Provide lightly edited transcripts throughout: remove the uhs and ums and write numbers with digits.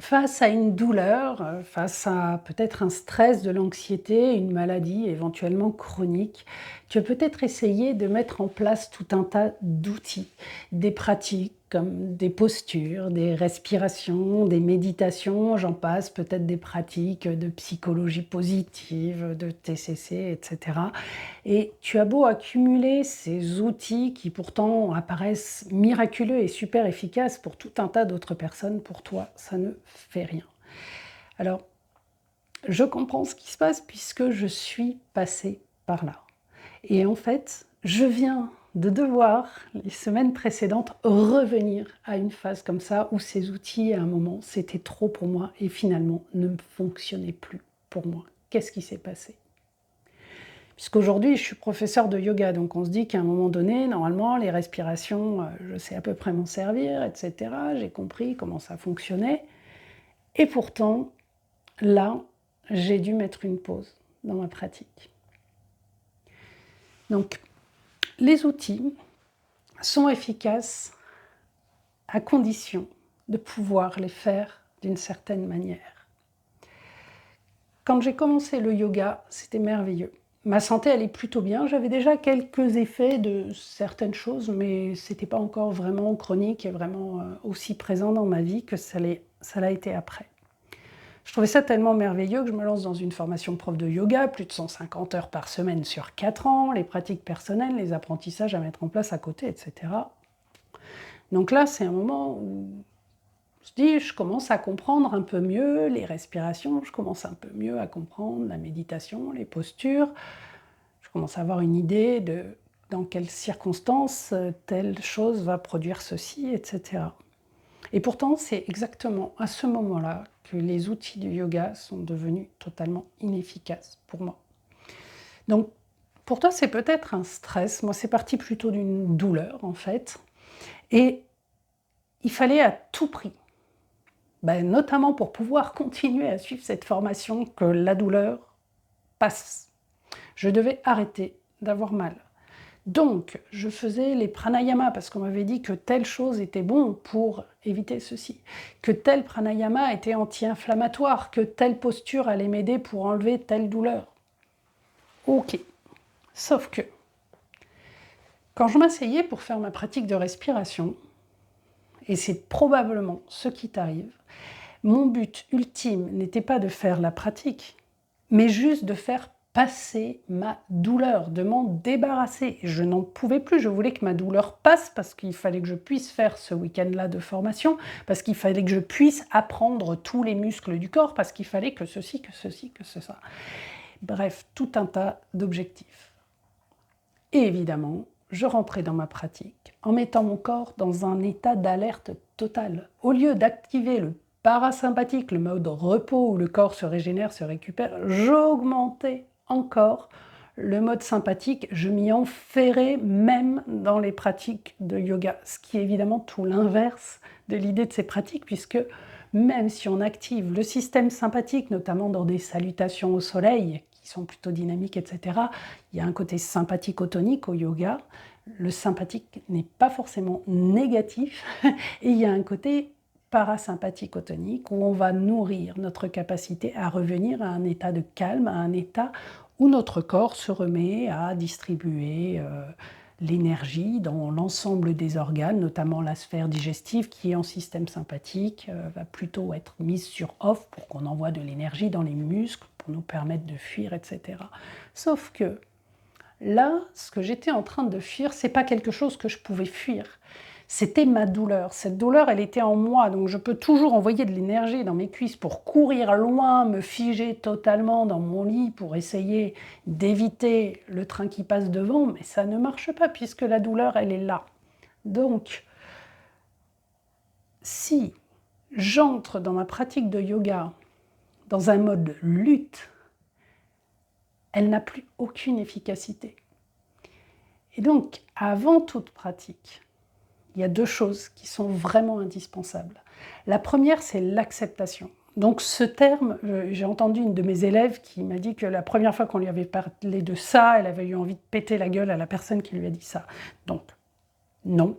Face à une douleur, face à peut-être un stress, de l'anxiété, une maladie éventuellement chronique, tu vas peut-être essayer de mettre en place tout un tas d'outils, des pratiques comme des postures, des respirations, des méditations, j'en passe, peut-être des pratiques de psychologie positive, de TCC, etc. Et tu as beau accumuler ces outils qui pourtant apparaissent miraculeux et super efficaces pour tout un tas d'autres personnes, pour toi, ça ne fait rien. Alors, je comprends ce qui se passe puisque je suis passée par là. Et en fait, je viens de devoir, les semaines précédentes, revenir à une phase comme ça où ces outils, à un moment, c'était trop pour moi et finalement ne fonctionnaient plus pour moi. Qu'est-ce qui s'est passé? Puisqu'aujourd'hui, je suis professeure de yoga, donc on se dit qu'à un moment donné, normalement, les respirations, je sais à peu près m'en servir, etc. J'ai compris comment ça fonctionnait. Et pourtant, là, j'ai dû mettre une pause dans ma pratique. Donc, les outils sont efficaces à condition de pouvoir les faire d'une certaine manière. Quand j'ai commencé le yoga, c'était merveilleux. Ma santé allait plutôt bien, j'avais déjà quelques effets de certaines choses, mais ce n'était pas encore vraiment chronique et vraiment aussi présent dans ma vie que ça l'a été après. Je trouvais ça tellement merveilleux que je me lance dans une formation prof de yoga, plus de 150 heures par semaine sur 4 ans, les pratiques personnelles, les apprentissages à mettre en place à côté, etc. Donc là, c'est un moment où je commence à comprendre un peu mieux les respirations, je commence un peu mieux à comprendre la méditation, les postures, je commence à avoir une idée de dans quelles circonstances telle chose va produire ceci, etc. Et pourtant, c'est exactement à ce moment-là que les outils du yoga sont devenus totalement inefficaces pour moi. Donc, pour toi, c'est peut-être un stress. Moi, c'est parti plutôt d'une douleur, en fait. Et il fallait à tout prix, notamment pour pouvoir continuer à suivre cette formation, que la douleur passe. Je devais arrêter d'avoir mal. Donc, je faisais les pranayamas parce qu'on m'avait dit que telle chose était bon pour éviter ceci, que tel pranayama était anti-inflammatoire, que telle posture allait m'aider pour enlever telle douleur. Ok, sauf que quand je m'asseyais pour faire ma pratique de respiration, et c'est probablement ce qui t'arrive, mon but ultime n'était pas de faire la pratique, mais juste de faire passer ma douleur, de m'en débarrasser. Je n'en pouvais plus, je voulais que ma douleur passe parce qu'il fallait que je puisse faire ce week-end-là de formation, parce qu'il fallait que je puisse apprendre tous les muscles du corps, parce qu'il fallait que ceci, que ceci, que ça. Bref, tout un tas d'objectifs. Et évidemment, je rentrais dans ma pratique en mettant mon corps dans un état d'alerte totale. Au lieu d'activer le parasympathique, le mode repos où le corps se régénère, se récupère, j'augmentais encore le mode sympathique, je m'y enferrais même dans les pratiques de yoga, ce qui est évidemment tout l'inverse de l'idée de ces pratiques, puisque même si on active le système sympathique, notamment dans des salutations au soleil, qui sont plutôt dynamiques, etc., il y a un côté sympathico-tonique au yoga. Le sympathique n'est pas forcément négatif, et il y a un côté parasympathico-tonique où on va nourrir notre capacité à revenir à un état de calme, à un état où notre corps se remet à distribuer l'énergie dans l'ensemble des organes, notamment la sphère digestive qui, en système sympathique, va plutôt être mise sur off pour qu'on envoie de l'énergie dans les muscles, pour nous permettre de fuir, etc. Sauf que là, ce que j'étais en train de fuir, c'est pas quelque chose que je pouvais fuir. C'était ma douleur. Cette douleur, elle était en moi, donc je peux toujours envoyer de l'énergie dans mes cuisses pour courir loin, me figer totalement dans mon lit pour essayer d'éviter le train qui passe devant, mais ça ne marche pas puisque la douleur, elle est là. Donc, si j'entre dans ma pratique de yoga dans un mode lutte, elle n'a plus aucune efficacité. Et donc, avant toute pratique, il y a deux choses qui sont vraiment indispensables. La première, c'est l'acceptation. Donc ce terme, j'ai entendu une de mes élèves qui m'a dit que la première fois qu'on lui avait parlé de ça, elle avait eu envie de péter la gueule à la personne qui lui a dit ça. Donc, non,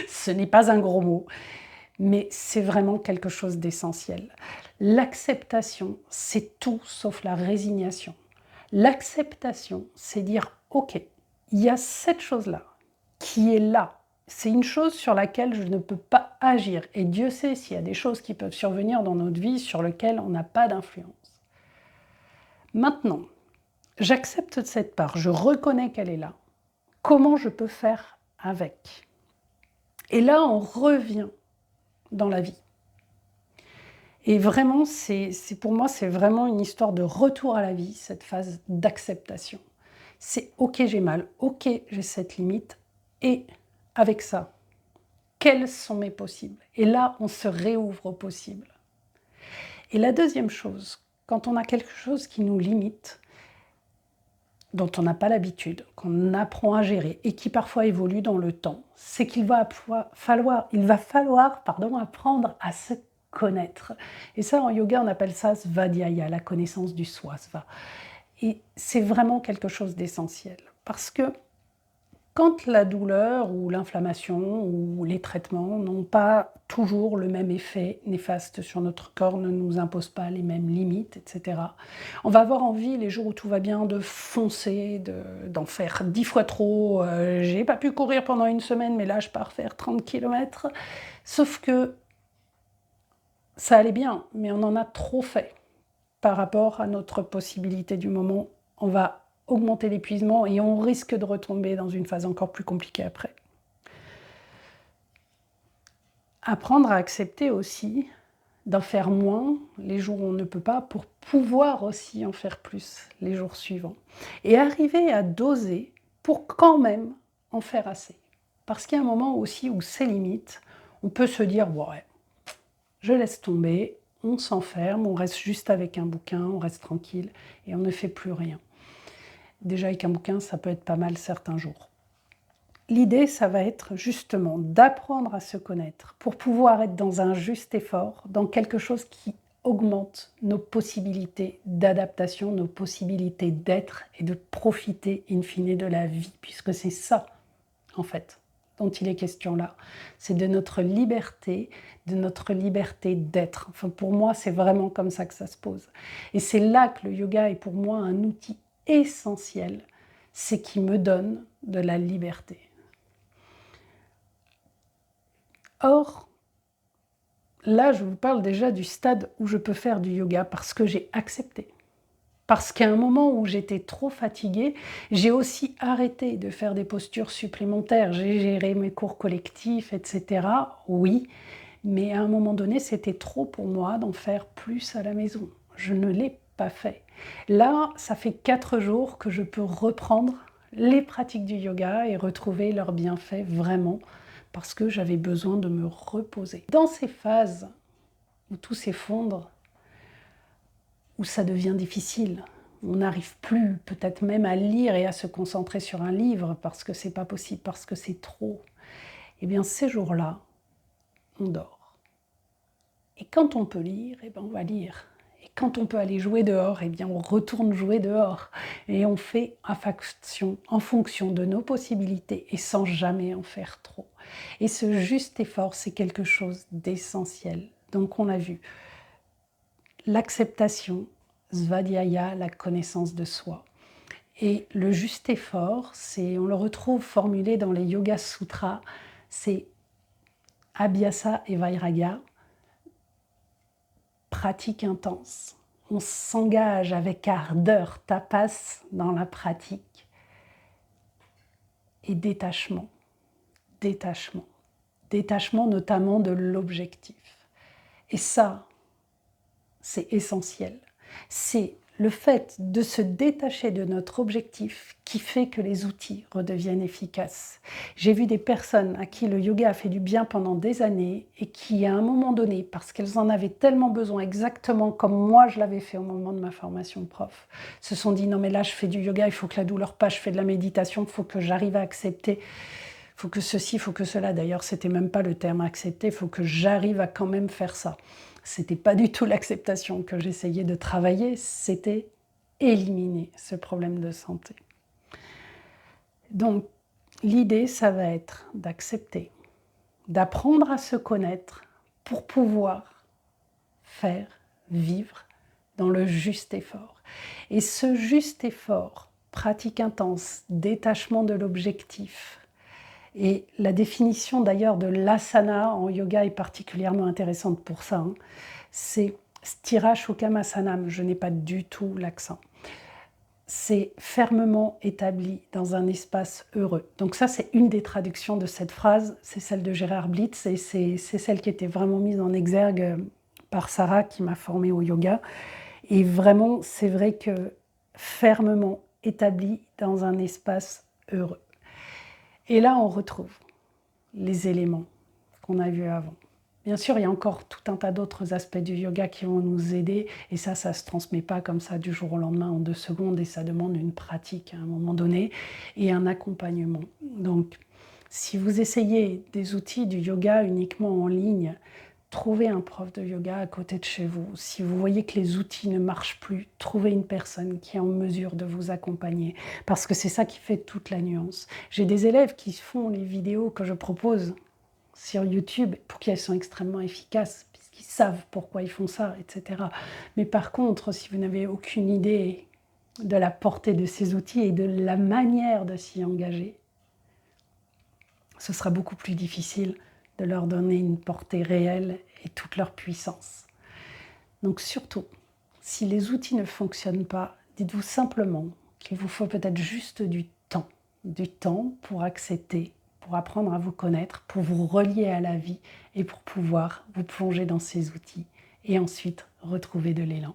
ce n'est pas un gros mot. mais c'est vraiment quelque chose d'essentiel. L'acceptation, c'est tout sauf la résignation. L'acceptation, c'est dire « Ok, il y a cette chose-là qui est là. C'est une chose sur laquelle je ne peux pas agir. Et Dieu sait s'il y a des choses qui peuvent survenir dans notre vie sur lesquelles on n'a pas d'influence. Maintenant, j'accepte cette part, je reconnais qu'elle est là. Comment je peux faire avec? Et là, on revient dans la vie. Et vraiment, pour moi, c'est vraiment une histoire de retour à la vie, cette phase d'acceptation. C'est « ok, j'ai mal, ok, j'ai cette limite, et avec ça, quels sont mes possibles ?» Et là, on se réouvre aux possibles. Et la deuxième chose, quand on a quelque chose qui nous limite, dont on n'a pas l'habitude, qu'on apprend à gérer et qui parfois évolue dans le temps, c'est qu'il va falloir apprendre à se connaître. Et ça, en yoga, on appelle ça Svadhyaya, la connaissance du soi. Et c'est vraiment quelque chose d'essentiel. Parce que quand la douleur ou l'inflammation ou les traitements n'ont pas toujours le même effet néfaste sur notre corps, ne nous imposent pas les mêmes limites, etc., on va avoir envie, les jours où tout va bien, de foncer, d'en faire 10 fois trop. J'ai pas pu courir pendant une semaine, mais là, je pars faire 30 km. Sauf que ça allait bien, mais on en a trop fait par rapport à notre possibilité du moment. On va augmenter l'épuisement et on risque de retomber dans une phase encore plus compliquée après. Apprendre à accepter aussi d'en faire moins les jours où on ne peut pas pour pouvoir aussi en faire plus les jours suivants. Et arriver à doser pour quand même en faire assez. Parce qu'il y a un moment aussi où c'est limite, on peut se dire « ouais, je laisse tomber », on s'enferme, on reste juste avec un bouquin, on reste tranquille et on ne fait plus rien. Déjà avec un bouquin, ça peut être pas mal certains jours. L'idée, ça va être justement d'apprendre à se connaître pour pouvoir être dans un juste effort, dans quelque chose qui augmente nos possibilités d'adaptation, nos possibilités d'être et de profiter in fine de la vie, puisque c'est ça, en fait, dont il est question là. C'est de notre liberté d'être. Enfin, pour moi, c'est vraiment comme ça que ça se pose. Et c'est là que le yoga est pour moi un outil essentiel, c'est qu'il me donne de la liberté. Or, là, je vous parle déjà du stade où je peux faire du yoga parce que j'ai accepté. Parce qu'à un moment où j'étais trop fatiguée, j'ai aussi arrêté de faire des postures supplémentaires. J'ai géré mes cours collectifs, etc. Oui, mais à un moment donné, c'était trop pour moi d'en faire plus à la maison. Je ne l'ai pas fait. Là, ça fait 4 jours que je peux reprendre les pratiques du yoga et retrouver leurs bienfaits vraiment parce que j'avais besoin de me reposer. Dans ces phases où tout s'effondre, où ça devient difficile, on n'arrive plus peut-être même à lire et à se concentrer sur un livre parce que c'est pas possible, parce que c'est trop, eh bien ces jours-là, on dort. Et quand on peut lire, eh bien on va lire. Et quand on peut aller jouer dehors, eh bien on retourne jouer dehors. Et on fait en fonction de nos possibilités et sans jamais en faire trop. Et ce juste effort, c'est quelque chose d'essentiel. Donc on a vu l'acceptation, Svadhyaya, la connaissance de soi. Et le juste effort, on le retrouve formulé dans les Yoga Sutras, c'est Abhyasa et Vairagya, pratique intense. On s'engage avec ardeur, tapas dans la pratique. Et détachement, détachement. Détachement notamment de l'objectif. Et ça, c'est essentiel. C'est le fait de se détacher de notre objectif qui fait que les outils redeviennent efficaces. J'ai vu des personnes à qui le yoga a fait du bien pendant des années et qui, à un moment donné, parce qu'elles en avaient tellement besoin, exactement comme moi je l'avais fait au moment de ma formation de prof, se sont dit « non mais là je fais du yoga, il faut que la douleur passe, je fais de la méditation, il faut que j'arrive à accepter, il faut que ceci, il faut que cela ». D'ailleurs, c'était même pas le terme accepter, il faut que j'arrive à quand même faire ça. C'était pas du tout l'acceptation que j'essayais de travailler, c'était éliminer ce problème de santé. Donc, l'idée, ça va être d'accepter, d'apprendre à se connaître pour pouvoir faire, vivre dans le juste effort. Et ce juste effort, pratique intense, détachement de l'objectif, et la définition d'ailleurs de l'asana en yoga est particulièrement intéressante pour ça, hein. C'est Sthira Shukamasana, je n'ai pas du tout l'accent. C'est fermement établi dans un espace heureux. Donc ça, c'est une des traductions de cette phrase, c'est celle de Gérard Blitz, et c'est celle qui était vraiment mise en exergue par Sarah, qui m'a formée au yoga. Et vraiment, c'est vrai que fermement établi dans un espace heureux. Et là, on retrouve les éléments qu'on a vus avant. Bien sûr, il y a encore tout un tas d'autres aspects du yoga qui vont nous aider, et ça ne se transmet pas comme ça du jour au lendemain en 2 secondes, et ça demande une pratique à un moment donné et un accompagnement. Donc, si vous essayez des outils du yoga uniquement en ligne, trouvez un prof de yoga à côté de chez vous. Si vous voyez que les outils ne marchent plus, trouvez une personne qui est en mesure de vous accompagner, parce que c'est ça qui fait toute la nuance. J'ai des élèves qui font les vidéos que je propose sur YouTube pour qu'elles soient extrêmement efficaces, puisqu'ils savent pourquoi ils font ça, etc. Mais par contre, si vous n'avez aucune idée de la portée de ces outils et de la manière de s'y engager, ce sera beaucoup plus difficile de leur donner une portée réelle et toute leur puissance. Donc surtout, si les outils ne fonctionnent pas, dites-vous simplement qu'il vous faut peut-être juste du temps pour accepter, pour apprendre à vous connaître, pour vous relier à la vie et pour pouvoir vous plonger dans ces outils et ensuite retrouver de l'élan.